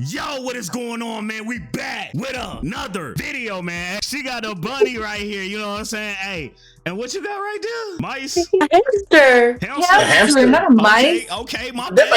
Yo, what is going on, man? We back with another video, man. She got a bunny right here, you know what I'm saying? Hey, and what you got right there? Mice? A hamster. Hamster, not a mice. Okay, my bad.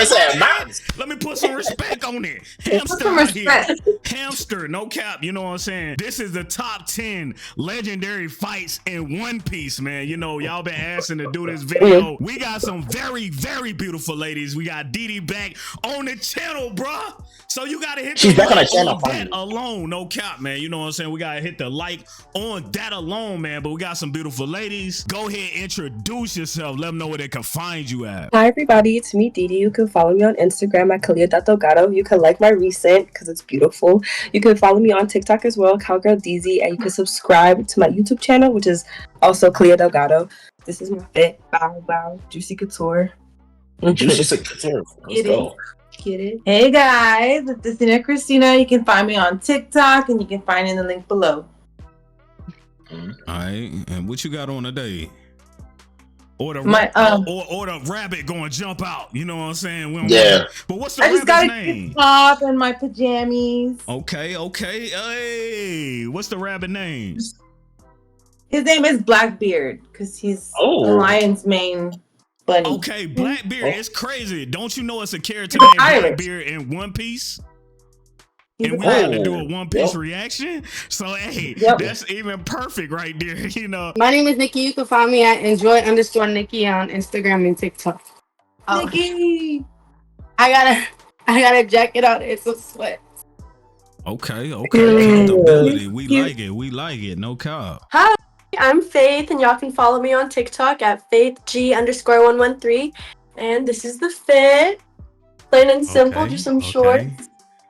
Let me put some respect on it. Hamster out here. Hamster, no cap, you know what I'm saying? This is the top 10 legendary fights in One Piece, man. You know, y'all been asking to do this video. We got some very, very beautiful ladies. We got Didi back on the channel, bruh. So you gotta hit the like on that alone, no cap, man. You know what I'm saying? We gotta hit the like on that alone, man. But we got some beautiful ladies. Go ahead, introduce yourself. Let them know where they can find you at. Hi everybody, it's me, Didi. You can follow me on Instagram at Kalea.Delgado. You can like my recent because it's beautiful. You can follow me on TikTok as well, CowgirlDZ, and you can subscribe to my YouTube channel, which is also Kalea.Delgado. This is my fit. Bow, bow, Juicy Couture. Juicy Couture. Let's go. Get it. Hey guys, it's Destina Christina. You can find me on TikTok and you can find it in the link below. All right, and what you got on today? Or the or the rabbit going to jump out. You know what I'm saying? But what's the rabbit's name? Top in my pajamas. Okay. Hey, what's the rabbit name? His name is Blackbeard because he's the lion's main bunny. Okay, Blackbeard is crazy. Don't you know it's a character named Blackbeard in One Piece? And we had to do a One Piece reaction. So, hey, that's even perfect right there, you know. My name is Nikkii. You can find me at enjoy_Nikkii on Instagram and TikTok. Nikkii! I gotta jacket out. It's a sweat. Okay. Comfortability. We like it. No cap. Hi, I'm Faith, and y'all can follow me on TikTok at FaithG_113. And this is the fit. Plain and simple, just some shorts.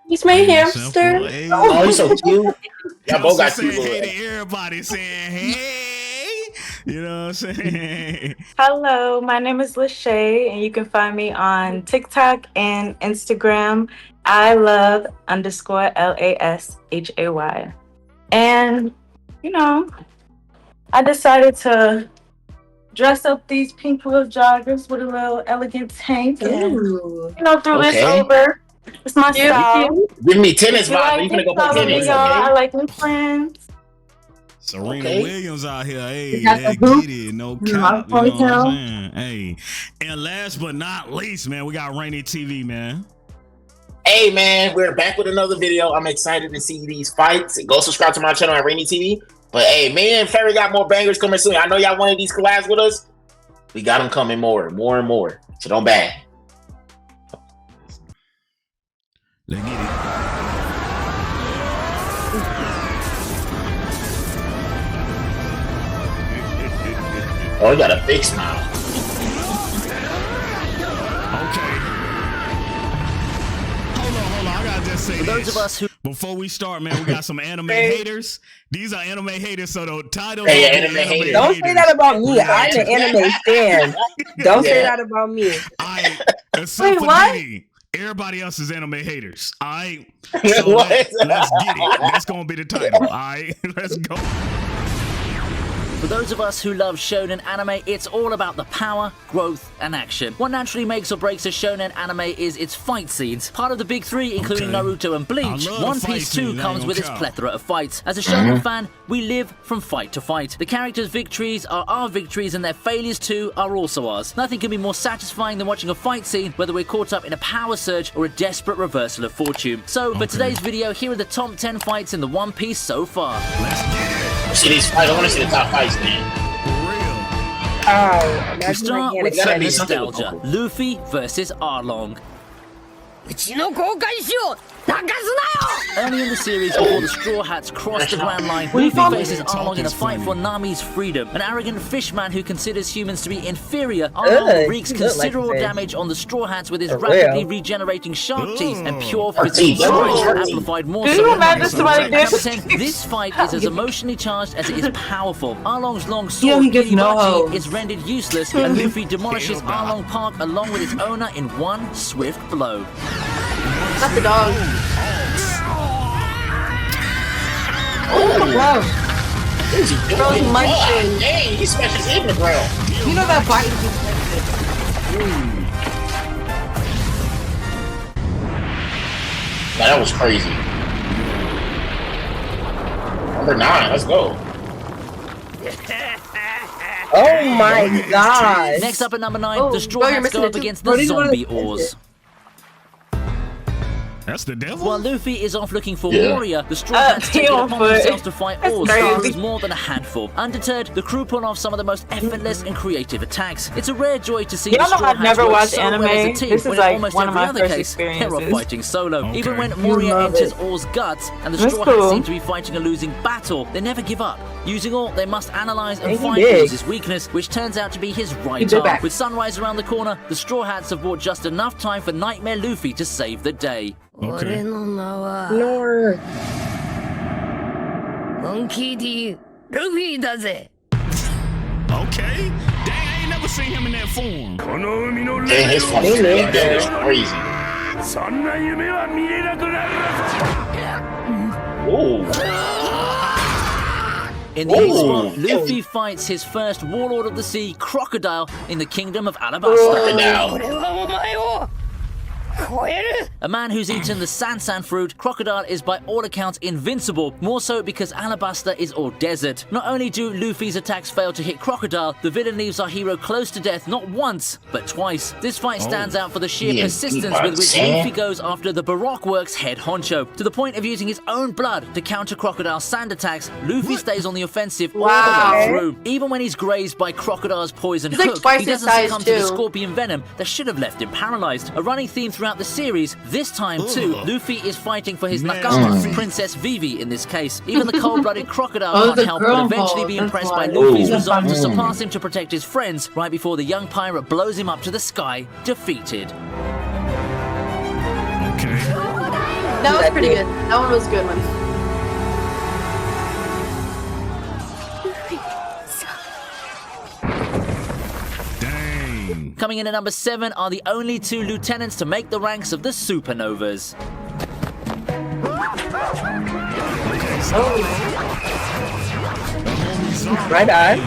He's my hamster. Hey. Oh, he's so cute. Y'all both got cute. Hey to everybody saying hey. You know what I'm saying? Hello, my name is Lashay, and you can find me on TikTok and Instagram. I love _LASHAY. And, you know, I decided to dress up these pink little joggers with a little elegant tank and, you know, throw this over. It's my style. Give me tennis vibes. You gonna go play tennis? Okay? I like new plans. Serena Williams out here. Hey, get it. No cap. You know what I'm saying? Hey. And last but not least, man, we got Rainy TV, man. Hey, man, we're back with another video. I'm excited to see these fights. Go subscribe to my channel at Rainy TV. But hey, me and Ferry got more bangers coming soon. I know y'all wanted these collabs with us. We got them coming more and more. So don't bag. Let's get it. Oh, he got a big smile. Okay. Hold on. I gotta just say this. Before we start, man, we got some anime haters. These are anime haters, so the title. Anime haters. Don't say that about me. I'm an anime fan. Don't say that about me. Wait, what? Everybody else is anime haters. All right. So let's get it. That's gonna be the title. All right. Let's go. For those of us who love shonen anime, it's all about the power, growth, and action. What naturally makes or breaks a shonen anime is its fight scenes. Part of the big three, including Naruto and Bleach, One Piece too comes with its plethora of fights. As a shonen fan, we live from fight to fight. The characters' victories are our victories, and their failures too are also ours. Nothing can be more satisfying than watching a fight scene, whether we're caught up in a power surge or a desperate reversal of fortune. So, for today's video, here are the top 10 fights in the One Piece so far. Let's get it. See these fights. I want to see the top fights, man. We start with some nostalgia. Luffy versus Arlong. Early in the series, before the Straw Hats crossed the Grand Line, Luffy faces Arlong in a fight for Nami's freedom. An arrogant fishman who considers humans to be inferior, Arlong wreaks considerable damage on the Straw Hats with his rapidly regenerating shark teeth and pure physical strength, amplified more so than this fight is as emotionally charged as it is powerful. Arlong's long sword, Kiribachi, is rendered useless, and Luffy demolishes Arlong Park along with its owner in one swift blow. Not the dog. Oh, wow. What is he doing? Bro's munching. Dang, he smashed his head in the ground. You know that bite is That was crazy. Number 9, let's go. Oh my god. Next up at number 9, the Straw Hats go up against the zombie Oars. That's the devil? While Luffy is off looking for Warrior, the Straw Hats take it upon themselves to fight Oars, who is more than a handful. Undeterred, the crew pull off some of the most effortless and creative attacks. It's a rare joy to see the Straw Hats work so well as a team, when in almost every other case, they're off fighting solo. Even when Warrior enters Oars' guts, and the Straw Hats seem to be fighting a losing battle, they never give up. Using all, they must analyze and find Oars' weakness, which turns out to be his right arm. With sunrise around the corner, the Straw Hats have bought just enough time for Nightmare Luffy to save the day. Okay. Nor. Okay. Dang, I ain't never seen him in that form. Dang, his form is crazy. Ooh. In the eighth spot, Luffy fights his first Warlord of the Sea, Crocodile, in the Kingdom of Alabasta. Crocodile. A man who's eaten the Sansan fruit, Crocodile is by all accounts invincible, more so because Alabasta is all desert. Not only do Luffy's attacks fail to hit Crocodile, the villain leaves our hero close to death not once, but twice. This fight stands out for the sheer persistence with which Luffy goes after the Baroque Works head honcho. To the point of using his own blood to counter Crocodile's sand attacks, Luffy stays on the offensive all the way through. Even when he's grazed by Crocodile's poison hook, he doesn't succumb to the scorpion venom that should have left him paralyzed. A running theme throughout the series, this time too, Luffy is fighting for his Nakama, Princess Vivi in this case. Even the cold-blooded Crocodile can't help but eventually be impressed by Luffy's resolve to surpass him to protect his friends, right before the young pirate blows him up to the sky, defeated. Okay. That was pretty good. That one was a good one. Coming in at number 7 are the only 2 lieutenants to make the ranks of the Supernovas. Right on.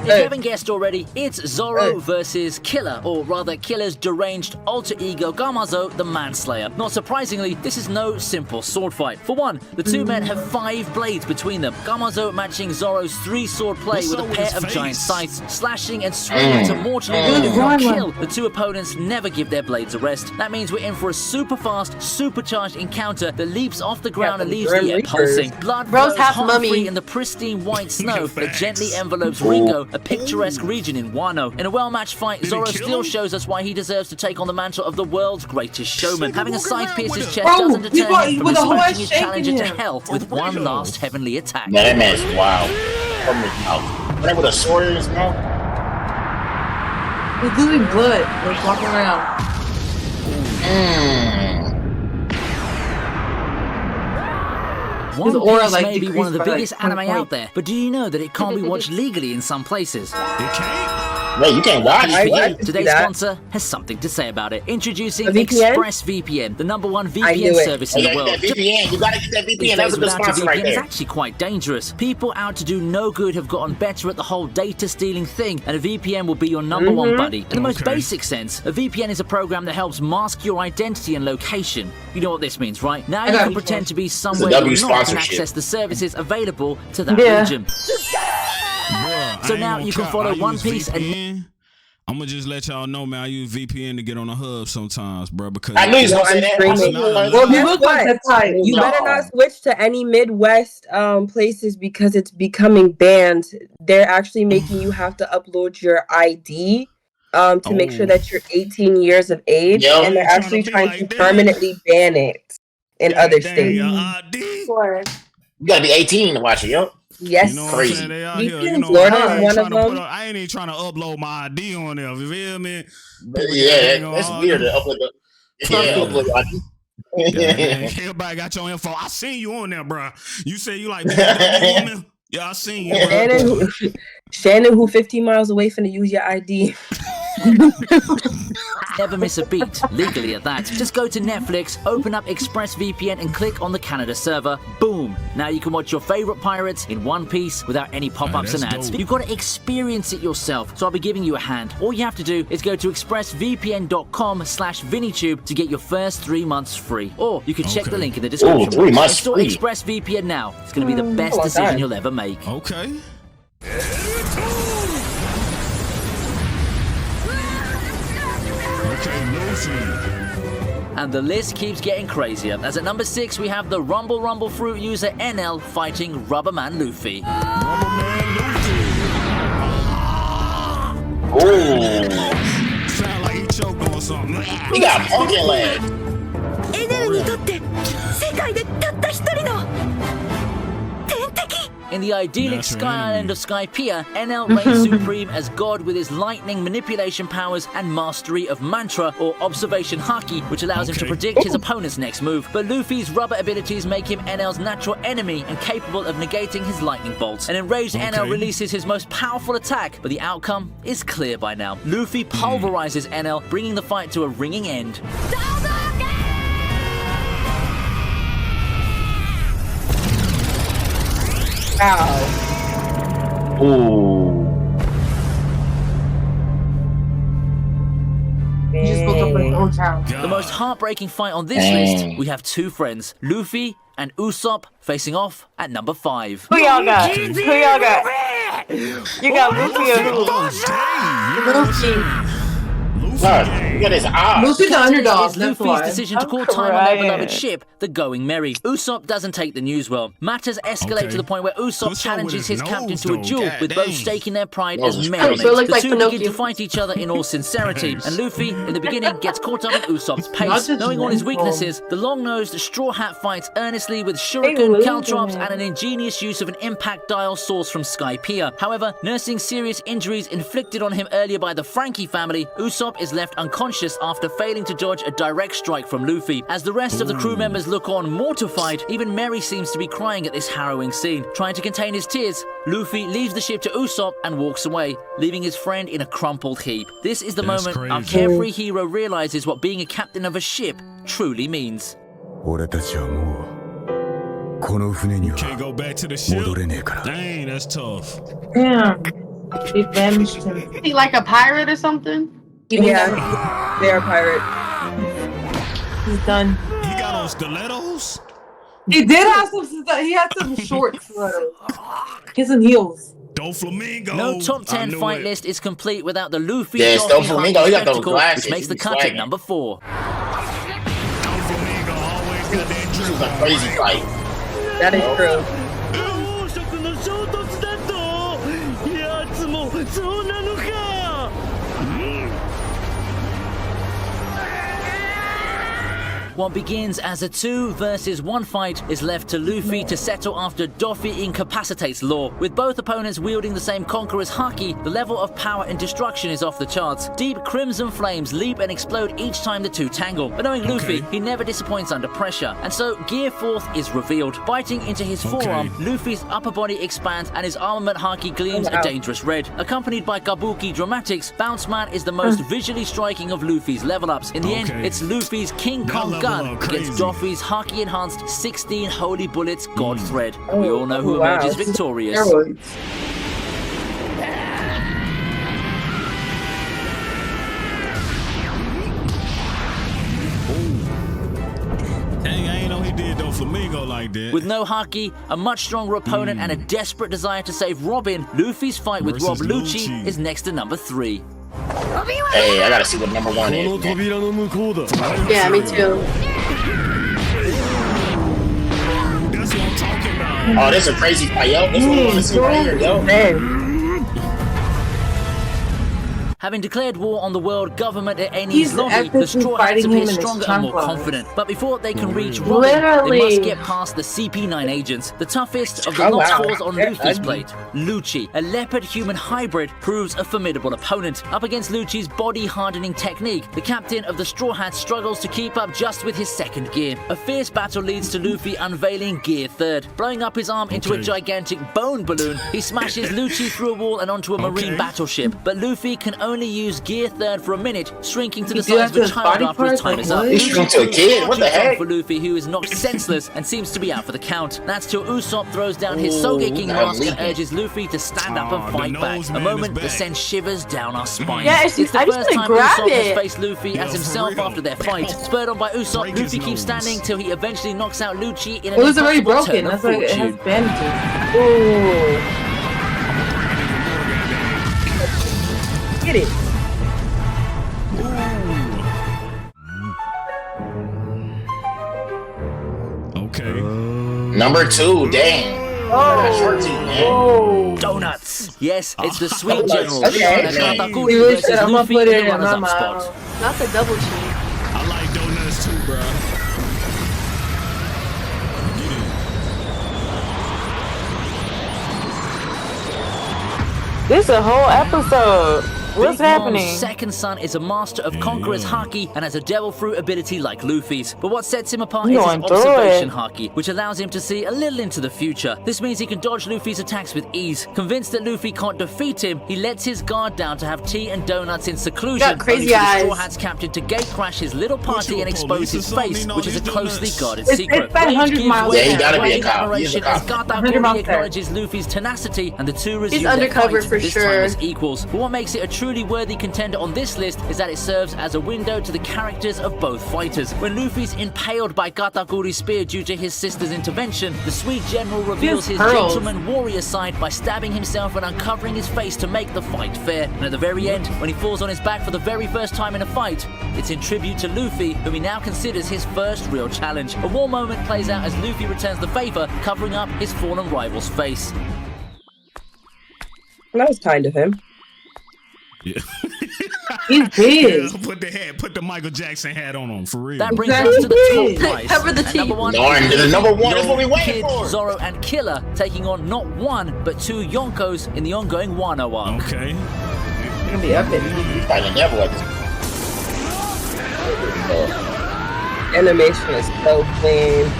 If you haven't guessed already, it's Zoro versus Killer, or rather Killer's deranged alter ego Gamazo the Manslayer. Not surprisingly, this is no simple sword fight. For one, the two men have 5 blades between them, Gamazo matching Zoro's 3-sword play with a pair of giant scythes, slashing and swinging to mortally wound if not kill. The 2 opponents never give their blades a rest. That means we're in for a super fast, supercharged encounter that leaps off the ground and leaves the air pulsing. Blood flows free in the pristine white snow that gently envelopes Ringo, a picturesque region in Wano. In a well-matched fight, Zoro still shows us why he deserves to take on the mantle of the world's greatest showman. Having a scythe pierce his chest doesn't deter him from smashing his challenger to hell with one last heavenly attack. Man, that man's wild. From his mouth. Right with a sword in his mouth. He's losing blood. Like walking around. One Piece may be one of the biggest anime out there, but do you know that it can't be watched legally in some places? It can't? Wait, you can't watch it. Today's sponsor has something to say about it. Introducing ExpressVPN, the #1 VPN service in the world. VPN, you gotta get that VPN. That's a good sponsor right there. It's actually quite dangerous. People out to do no good have gotten better at the whole data stealing thing, and a VPN will be your #1 buddy. In the most basic sense, a VPN is a program that helps mask your identity and location. You know what this means, right? Now you can pretend to be somewhere you're not and access the services available to that region. Bruh, so now you can follow One Piece and I'm gonna just let y'all know, man. I use VPN to get on the hub sometimes, bro. Because I knew you was gonna say that. Well, you look like that type. You better not switch to any Midwest places because it's becoming banned. They're actually making you have to upload your ID to make sure that you're 18 years of age, and they're actually trying to permanently ban it in other states. You gotta be 18 to watch it, yo. Yes, you know crazy. They out here, you know, Florida is one of them. I ain't even trying to upload my ID on there. You feel me? Yeah, that's weird to upload the ID. Everybody got your info. I seen you on there, bro. You say you like woman. Yeah, I seen you. Shannon, who 15 miles away finna use your ID. Never miss a beat, legally at that. Just go to Netflix, open up ExpressVPN and click on the Canada server. Boom! Now you can watch your favorite pirates in one piece without any pop-ups and ads. You've got to experience it yourself, so I'll be giving you a hand. All you have to do is go to expressvpn.com/VinnyTube to get your first 3 months free. Or you can check the link in the description. Oh, 3 months Install free. ExpressVPN now. It's going to be the best decision you'll ever make. Okay. And the list keeps getting crazier, as at number 6 we have the Rumble Fruit user Enel fighting Rubberman Luffy. Oh. Sound like he choked on something. He got pumpkin leg. In the idyllic sky island of Skypiea, Enel reigns supreme as god with his lightning manipulation powers and mastery of mantra or observation haki, which allows him to predict his opponent's next move. But Luffy's rubber abilities make him Enel's natural enemy and capable of negating his lightning bolts. An enraged Enel releases his most powerful attack, but the outcome is clear by now. Luffy pulverizes Enel, bringing the fight to a ringing end. Wow. Ooh. You just woke up in an old town. The most heartbreaking fight on this list, we have 2 friends, Luffy and Usopp, facing off at number 5. Who y'all got? Who y'all got? You got Luffy or who? Luffy. Look, look at his eyes. Luffy's the underdog. It's Luffy's decision to call time on their beloved ship, the Going Merry. Usopp doesn't take the news well. Matters escalate to the point where Usopp challenges his captain to a duel, with both staking their pride as men. The two begin to fight each other in all sincerity, and Luffy, in the beginning, gets caught up in Usopp's pace. Knowing all his weaknesses, the long-nosed Straw Hat fights earnestly with shuriken, caltrops, and an ingenious use of an impact dial sourced from Skypiea. However, nursing serious injuries inflicted on him earlier by the Frankie family, Usopp is left unconscious after failing to dodge a direct strike from Luffy. As the rest of the crew members look on mortified, even Merry seems to be crying at this harrowing scene. Trying to contain his tears, Luffy leaves the ship to Usopp and walks away, leaving his friend in a crumpled heap. This is the moment our carefree hero realizes what being a captain of a ship truly means. Can't go back to the ship. Dang, that's tough. Damn. They vanished him. Is he like a pirate or something? Yeah, they are pirate. He's done. He got on stilettos? He did have some. He had some short stilettos. He has some heels. Doflamingo. No top 10 fight list is complete without the Luffy Doflamingo. He got those glasses, which makes the cut at number 4. Doflamingo always got that This drip. is a crazy fight. That is true. What begins as a 2 versus 1 fight is left to Luffy to settle after Doffy incapacitates Law. With both opponents wielding the same conqueror's haki, the level of power and destruction is off the charts. Deep crimson flames leap and explode each time the two tangle. But knowing Luffy, he never disappoints under pressure. And so Gear 4th is revealed. Biting into his forearm, Luffy's upper body expands and his armament haki gleams a dangerous red. Accompanied by Kabuki dramatics, Bounce Man is the most visually striking of Luffy's level ups. In the end, it's Luffy's King Kong gun against Doffy's haki-enhanced 16 Holy Bullets God Thread. We all know who emerges victorious. Dang, I ain't know he did Doflamingo like that. With no haki, a much stronger opponent, and a desperate desire to save Robin, Luffy's fight with Rob Lucci is next to number 3. Hey, I gotta see what number 1 is. Yeah, me too. That's what I'm talking about. Oh, this is a crazy fight, yo. This is what I want to see right here, yo. Having declared war on the world government at Eni's lobby, the Straw Hats appear stronger and more confident. But before they can reach Robin, they must get past the CP9 agents. The toughest of the lost falls on Luffy's plate. Lucci, a leopard-human hybrid, proves a formidable opponent. Up against Lucci's body-hardening technique, the captain of the Straw Hats struggles to keep up just with his second gear. A fierce battle leads to Luffy unveiling Gear 3rd. Blowing up his arm into a gigantic bone balloon, he smashes Lucci through a wall and onto a marine battleship. But Luffy can only only use gear third for a minute, shrinking to the size of a child after his time is up. He shrunk to a kid? What the heck? For Luffy, who is knocked senseless and seems to be out for the count. That's till Usopp throws down his Sogeking mask and urges Luffy to stand up and fight back. A moment that sends shivers down our spines. Yeah, it's the I just first time grab Usopp it. has faced Luffy as himself after their fight. Spurred on by Usopp, Luffy keeps standing till he eventually knocks out Lucci in an was already impossible broken. turn of That's why it fortune. has bandages. Ooh. Get it. Okay. Number 2, dang. Short team, man. Donuts. Yes, it's the sweet general. Okay. And Katakuri You versus said I'm gonna Luffy put in it the in my runners-up spot. mouth. Not the double cheese. I like donuts too, bro. This a whole episode. What's Big Mom's happening? second son is a master of Conqueror's Haki and has a devil fruit ability like Luffy's. But what sets him apart He's is his going through observation it. Haki, which allows him to see a little into the future. This means he can dodge Luffy's attacks with ease. Convinced that Luffy can't defeat him, he lets his guard down to have tea and donuts in seclusion. Got crazy only for the eyes. Straw Hats captured to gate crash his little party you and a expose police or his something? face, You know which is a these closely donuts? guarded It's secret. 500 Rage miles gives Yeah, he way gotta to be a growing cop. He is a admiration cop. as 100 miles Katakuri there. acknowledges Luffy's tenacity and the two resume He's their undercover fight, for this sure. time as equals. But what makes it a truly worthy contender on this list is that it serves as a window to the characters of both fighters. When Luffy's impaled by Katakuri's spear due to his sister's intervention, the sweet general reveals his pearls. gentleman warrior side by stabbing himself and uncovering his face to make the fight fair. And at the very end, when he falls on his back for the very first time in a fight, it's in tribute to Luffy, whom he now considers his first real challenge. A war moment plays out as Luffy returns the favor, covering up his fallen rival's face. That was kind of him. Yeah. He's big. Yeah, put the Michael Jackson hat on him, for real. That brings us to the top prize. Cover the At number teeth. one, Darn, the number 1 is what we waiting Kid, for. Zoro, and Killer taking on not one, but 2 Yonkos in the ongoing Wano arc. Okay. It's gonna be epic. He's fighting never like this. Animation is so clean.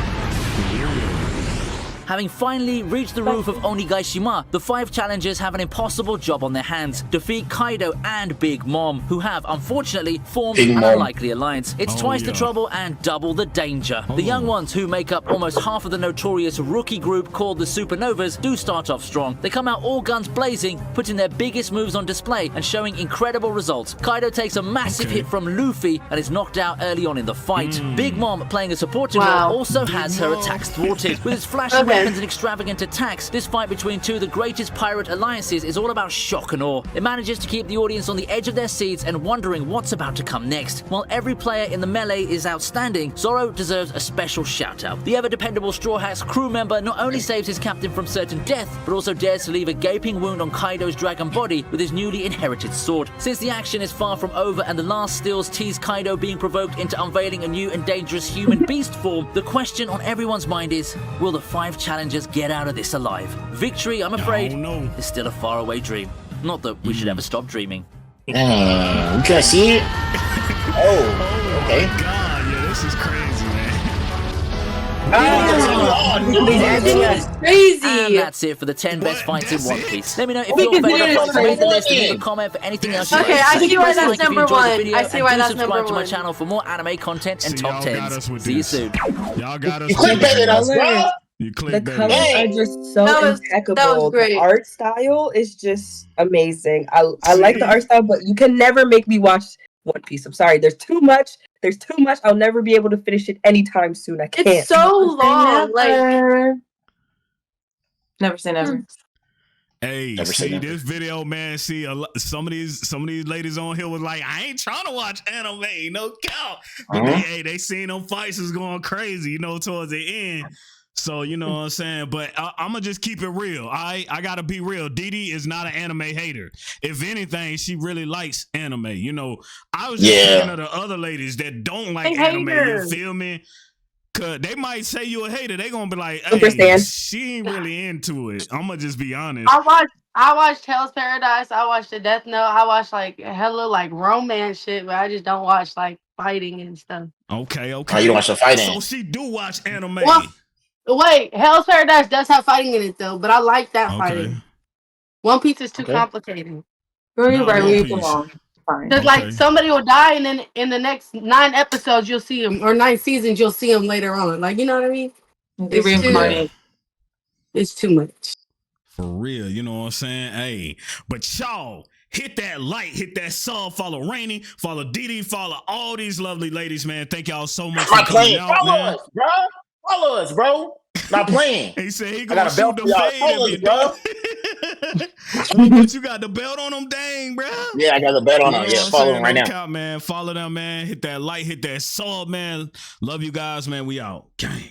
Having finally reached the roof of Onigaishima, the 5 challengers have an impossible job on their hands. Defeat Kaido and Big Mom, who have, unfortunately, formed Big an Mom. unlikely alliance. It's twice the trouble and double the danger. The young ones, who make up almost half of the notorious rookie group called the Supernovas, do start off strong. They come out all guns blazing, putting their biggest moves on display and showing incredible results. Kaido takes a massive hit from Luffy and is knocked out early on in the fight. Big Mom, playing a supporting role, also has her attacks thwarted. With its flashy weapons and extravagant attacks, this fight between 2 of the greatest pirate alliances is all about shock and awe. It manages to keep the audience on the edge of their seats and wondering what's about to come next. While every player in the melee is outstanding, Zoro deserves a special shout out. The ever-dependable Straw Hats crew member not only saves his captain from certain death, but also dares to leave a gaping wound on Kaido's dragon body with his newly inherited sword. Since the action is far from over and the last stills tease Kaido being provoked into unveiling a new and dangerous human beast form, the question on everyone's mind is, will the 5 challengers get out of this alive? Victory, I'm afraid, is still a faraway dream. Not that we should ever stop dreaming. You can see it? Oh, okay. God, yeah, this is crazy, man. It's crazy. And that's it for the 10 best fights in One Piece. Let me know if We your can do favorite this fights made the list and again. leave a comment for anything else Okay, you'd like I to see why Press that's like if you number enjoyed the one. video, I see and why do that's subscribe number to my one. channel for more anime content and See, top y'all got us 10s. with See you this. soon. Y'all got us. You clickbaited us, bro. You The clickbaited. colors Hey. are just so That was impeccable. great. The art style is just amazing. I like the art style, but you can never make me watch One Piece. I'm sorry. There's too much. There's too much. I'll never be able to finish it anytime soon. I can't. It's so long. Like, Never say never. Hey, Never say see never. this video, man. See, some of these ladies on here was like, I ain't trying to watch anime, no count. But they seen them fights is going crazy, towards the end. So you know what I'm saying. But I'm gonna just keep it real. I gotta be real. Didi is not an anime hater. If anything, she really likes anime. I was just thinking of the other ladies that don't like anime. You feel me? Cause they might say you a hater. They gonna be like, hey, she ain't really into it. I'm gonna just be honest. I watched Hell's Paradise. I watched The Death Note. I watched hella romance shit, but I just don't watch fighting and stuff. Okay. Oh, you don't watch the fighting. So she do watch anime. Well, wait, Hell's Paradise does have fighting in it though, but I like that fighting. One Piece is too complicated. Girl, you're right. One We Piece. belong. Because like somebody will die, and then in the next 9 episodes you'll see him, or 9 seasons you'll see him later on. Like, you know what I mean? It's too much. For real, you know what I'm saying? Hey, but y'all hit that like, hit that sub, follow Rainy, follow Didi, follow all these lovely ladies, man. Thank y'all so much for coming out, follow man. us, bro. Follow us, bro. Not playing. He said he gonna shoot the fade, bro. But you got the belt on them, dang, bro. Yeah, I got the belt on them. Yeah, follow them right now. Count, man. Follow them, man. Hit that like, hit that sub, man. Love you guys, man. We out. Gang.